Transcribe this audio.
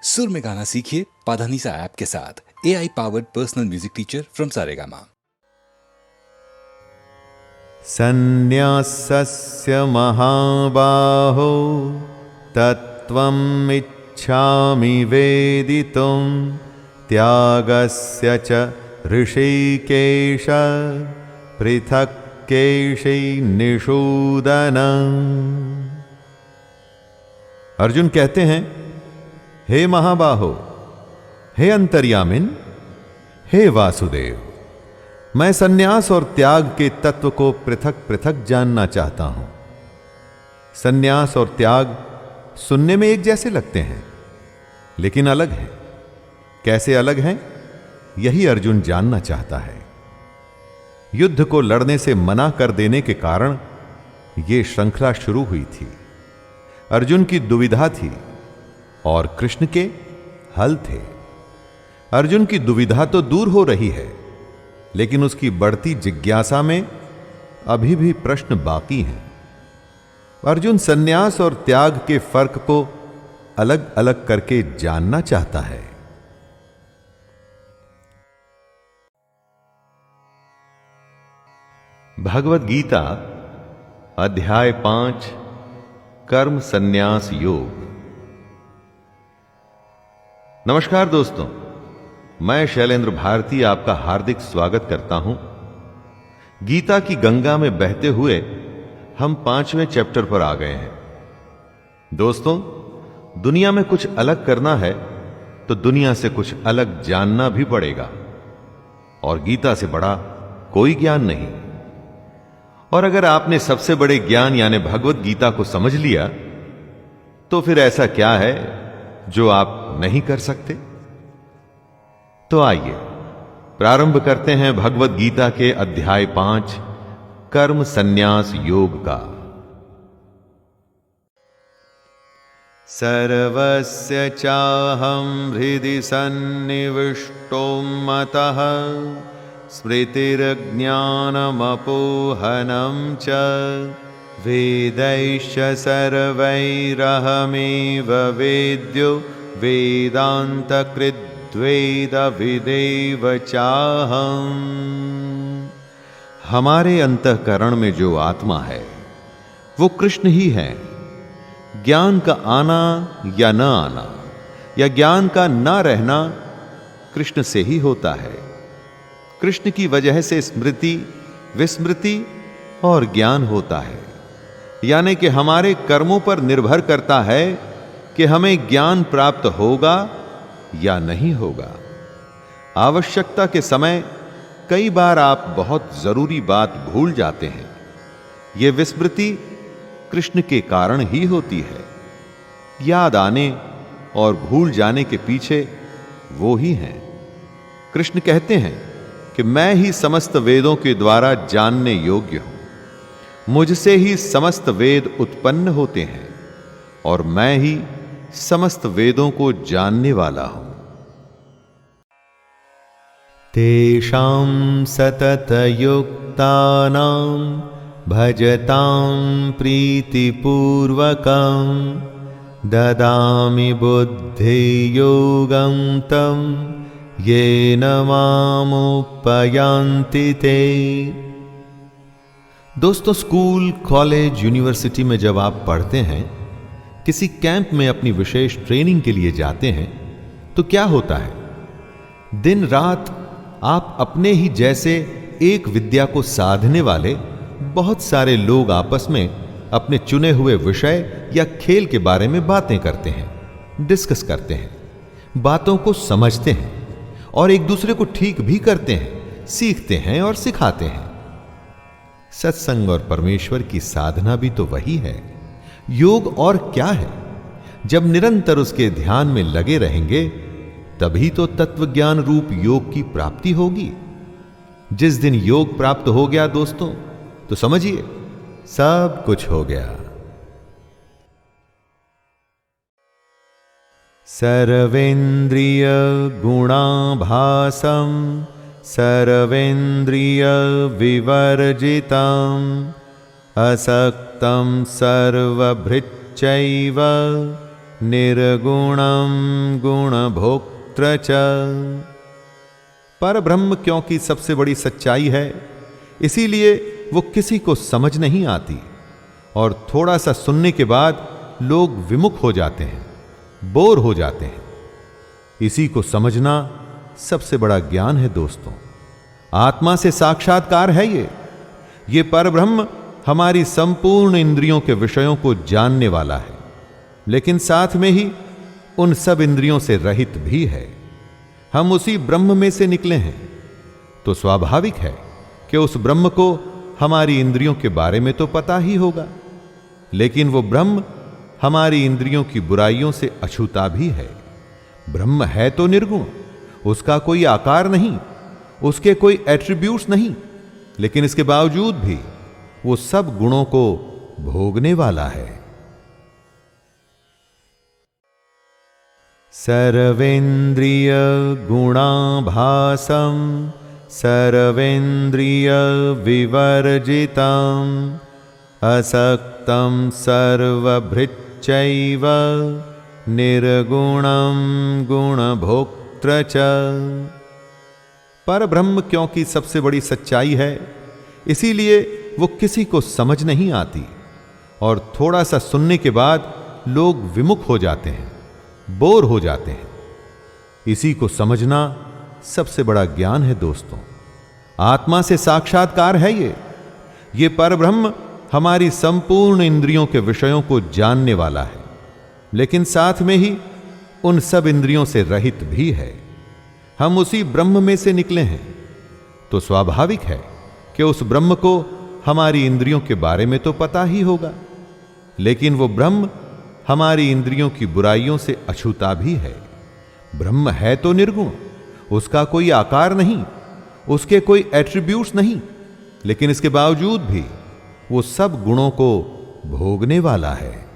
सुर में गाना सीखिए पाधानीसा ऐप के साथ। AI powered personal music teacher from Saregama. सन्न्यासस्य महाबाहो तत्त्वम् इच्छामि वेदितुं त्यागस्य च ऋषिकेश पृथक् केशै निषूदनम्। अर्जुन कहते हैं, हे महाबाहो, हे अंतर्यामिन, हे वासुदेव, मैं सन्यास और त्याग के तत्व को पृथक पृथक जानना चाहता हूं। सन्यास और त्याग सुनने में एक जैसे लगते हैं, लेकिन अलग हैं। कैसे अलग हैं, यही अर्जुन जानना चाहता है। युद्ध को लड़ने से मना कर देने के कारण यह श्रृंखला शुरू हुई थी। अर्जुन की दुविधा थी और कृष्ण के हल थे। अर्जुन की दुविधा तो दूर हो रही है, लेकिन उसकी बढ़ती जिज्ञासा में अभी भी प्रश्न बाकी हैं। अर्जुन सन्यास और त्याग के फर्क को अलग अलग करके जानना चाहता है। भगवद गीता अध्याय 5 कर्म संन्यास योग। नमस्कार दोस्तों, मैं शैलेंद्र भारती आपका हार्दिक स्वागत करता हूं। गीता की गंगा में बहते हुए हम 5वें चैप्टर पर आ गए हैं। दोस्तों, दुनिया में कुछ अलग करना है तो दुनिया से कुछ अलग जानना भी पड़ेगा, और गीता से बड़ा कोई ज्ञान नहीं। और अगर आपने सबसे बड़े ज्ञान यानी भगवद गीता को समझ लिया, तो फिर ऐसा क्या है जो आप नहीं कर सकते। तो आइए प्रारंभ करते हैं भगवद गीता के अध्याय 5 कर्म संन्यास योग का। सर्वस्य चाहं हृदि सन्निविष्टो मतः स्मृतिर्ज्ञानमपोहनं च वेदैश्च सर्वैरहमेव वेद्यो वेदान्तकृद्वेदविदेव चाहम्। हमारे अंतःकरण में जो आत्मा है वो कृष्ण ही है। ज्ञान का आना या न आना, या ज्ञान का न रहना कृष्ण से ही होता है। कृष्ण की वजह से स्मृति, विस्मृति और ज्ञान होता है, यानी कि हमारे कर्मों पर निर्भर करता है कि हमें ज्ञान प्राप्त होगा या नहीं होगा। आवश्यकता के समय कई बार आप बहुत जरूरी बात भूल जाते हैं। यह विस्मृति कृष्ण के कारण ही होती है। याद आने और भूल जाने के पीछे वो ही हैं। कृष्ण कहते हैं कि मैं ही समस्त वेदों के द्वारा जानने योग्य हूं। मुझसे ही समस्त वेद उत्पन्न होते हैं और मैं ही समस्त वेदों को जानने वाला हूं। तेषां सततयुक्तानां भजतां प्रीतिपूर्वकं ददामि बुद्धियोगं तं येन मामुपयान्ति ते। दोस्तों, स्कूल, कॉलेज, यूनिवर्सिटी में जब आप पढ़ते हैं, किसी कैंप में अपनी विशेष ट्रेनिंग के लिए जाते हैं, तो क्या होता है, दिन रात आप अपने ही जैसे एक विद्या को साधने वाले बहुत सारे लोग आपस में अपने चुने हुए विषय या खेल के बारे में बातें करते हैं, डिस्कस करते हैं, बातों को समझते हैं और एक दूसरे को ठीक भी करते हैं, सीखते हैं और सिखाते हैं। सत्संग और परमेश्वर की साधना भी तो वही है। योग और क्या है? जब निरंतर उसके ध्यान में लगे रहेंगे, तभी तो तत्व ज्ञान रूप योग की प्राप्ति होगी। जिस दिन योग प्राप्त हो गया दोस्तों, तो समझिए सब कुछ हो गया। सर्वेन्द्रिय गुणाभासं सर्वेन्द्रिय विवर्जितं असक्तं सर्वभृच्चैव निर्गुणं गुणभोक्त्र च। पर ब्रह्म क्योंकि सबसे बड़ी सच्चाई है, इसीलिए वो किसी को समझ नहीं आती और थोड़ा सा सुनने के बाद लोग विमुख हो जाते हैं, बोर हो जाते हैं। इसी को समझना सबसे बड़ा ज्ञान है दोस्तों। आत्मा से साक्षात्कार है ये परब्रह्म हमारी संपूर्ण इंद्रियों के विषयों को जानने वाला है, लेकिन साथ में ही उन सब इंद्रियों से रहित भी है। हम उसी ब्रह्म में से निकले हैं, तो स्वाभाविक है कि उस ब्रह्म को हमारी इंद्रियों के बारे में तो पता ही होगा, लेकिन वो ब्रह्म हमारी इंद्रियों की बुराइयों से अछूता भी है। ब्रह्म है तो निर्गुण, उसका कोई आकार नहीं, उसके कोई एट्रीब्यूट्स नहीं, लेकिन इसके बावजूद भी वो सब गुणों को भोगने वाला है। सर्वेन्द्रिय गुणाभासम सर्वेन्द्रिय विवर्जितम असक्तम सर्वभृच्चैव निर्गुणं गुणभोक्त्र च। पर ब्रह्म क्योंकि सबसे बड़ी सच्चाई है, इसीलिए वो किसी को समझ नहीं आती और थोड़ा सा सुनने के बाद लोग विमुख हो जाते हैं, बोर हो जाते हैं। इसी को समझना सबसे बड़ा ज्ञान है दोस्तों। आत्मा से साक्षात्कार है ये परब्रह्म हमारी संपूर्ण इंद्रियों के विषयों को जानने वाला है, लेकिन साथ में ही उन सब इंद्रियों से रहित भी है। हम उसी ब्रह्म में से निकले हैं, तो स्वाभाविक है कि उस ब्रह्म को हमारी इंद्रियों के बारे में तो पता ही होगा, लेकिन वो ब्रह्म हमारी इंद्रियों की बुराइयों से अछूता भी है। ब्रह्म है तो निर्गुण, उसका कोई आकार नहीं, उसके कोई एट्रीब्यूट्स नहीं, लेकिन इसके बावजूद भी वो सब गुणों को भोगने वाला है।